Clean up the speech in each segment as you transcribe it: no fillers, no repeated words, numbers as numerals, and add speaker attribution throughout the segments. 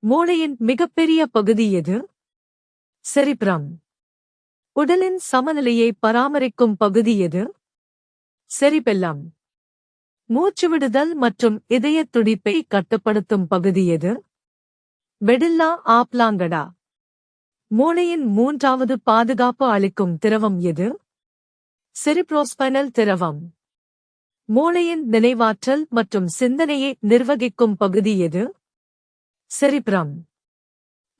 Speaker 1: மூளையின் மிகப்பெரிய பகுதி எது? செரிப்ரம். உடலின் சமநிலையை பராமரிக்கும் பகுதி எது? செரிபெல்லம். மூச்சுவிடுதல் மற்றும் இதயத் துடிப்பை கட்டுப்படுத்தும் பகுதி எது? மெடில்லா ஆப்லாங்கடா. மூளையின் மூன்றாவது பாதுகாப்பு அளிக்கும் திரவம் எது? செரிப்ரோஸ்பைனல் திரவம். மூளையின் நினைவாற்றல் மற்றும் சிந்தனையை நிர்வகிக்கும் பகுதி எது? செரிப்ரம்.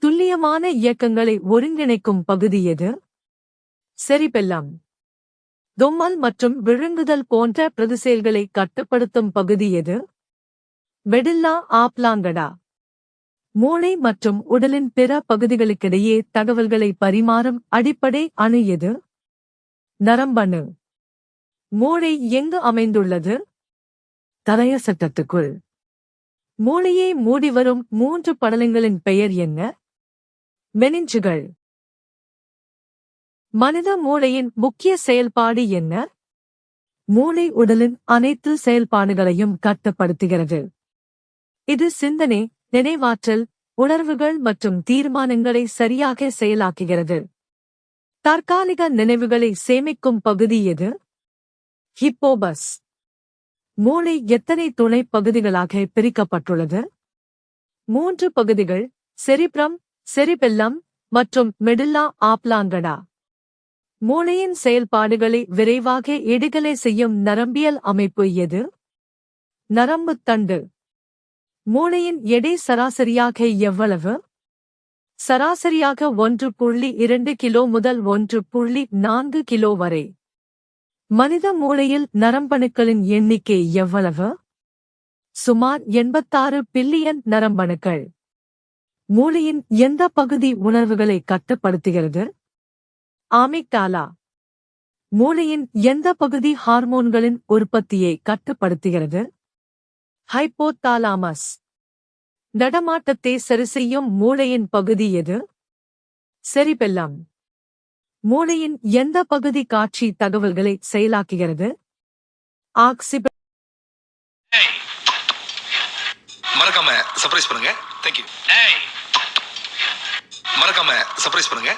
Speaker 1: துல்லியமான இயக்கங்களை ஒருங்கிணைக்கும் பகுதி எது? செரிபெல்லம். தும்மல் மற்றும் விழுங்குதல் போன்ற பிரதிசெயல்களை கட்டுப்படுத்தும் பகுதி எது? மெடில்லா ஆப்லாங்கடா. மூளை மற்றும் உடலின் பிற பகுதிகளுக்கிடையே தகவல்களை பரிமாறும் அடிப்படை அணு எது? நரம்பணு. மூளை எங்கு அமைந்துள்ளது? தரைய சட்டத்துக்குள். மூளையை மூடிவரும் 3 படலங்களின் பெயர் என்ன? மெனிஞ்சுகள். மனித மூளையின் முக்கிய செயல்பாடு என்ன? மூளை உடலின் அனைத்து செயல்பாடுகளையும் கட்டுப்படுத்துகிறது. இது சிந்தனை, நினைவாற்றல், உணர்வுகள் மற்றும் தீர்மானங்களை சரியாக செயலாக்குகிறது. தற்காலிக நினைவுகளை சேமிக்கும் பகுதி எது? ஹிப்போபஸ். மூளை எத்தனை துணை பகுதிகளாக பிரிக்கப்பட்டுள்ளது? 3 பகுதிகள்: செரிப்ரம், செரிபெல்லம் மற்றும் மெடில்லா ஆப்லாங்கடா. மூளையின் செயல்பாடுகளை விரைவாக இடுகலை செய்யும் நரம்பியல் அமைப்பு எது? நரம்புத் தண்டு. மூளையின் எடை சராசரியாக எவ்வளவு? சராசரியாக 1.2 கிலோ முதல் 1.4 கிலோ வரை. மனித மூளையில் நரம்பணுக்களின் எண்ணிக்கை எவ்வளவு? சுமார் 86 பில்லியன் நரம்பணுக்கள். மூளையின் எந்த பகுதி உணர்வுகளை கட்டுப்படுத்துகிறது? ஆமிக்டாலா. மூளையின் எந்த பகுதி ஹார்மோன்களின் உற்பத்தியை கட்டுப்படுத்துகிறது? ஹைப்போதாலாமஸ். நடமாட்டத்தை சரிசெய்யும் மூளையின் பகுதி எது? செரிபெல்லம். மூளையின் எந்த பகுதி காட்சி தகவல்களை செயலாக்குகிறது? ஆக்சிபிட்.
Speaker 2: மறக்காம சர்ப்ரைஸ் பண்ணுங்க. தேங்க்யூ. மறக்காம சர்ப்ரைஸ் பண்ணுங்க.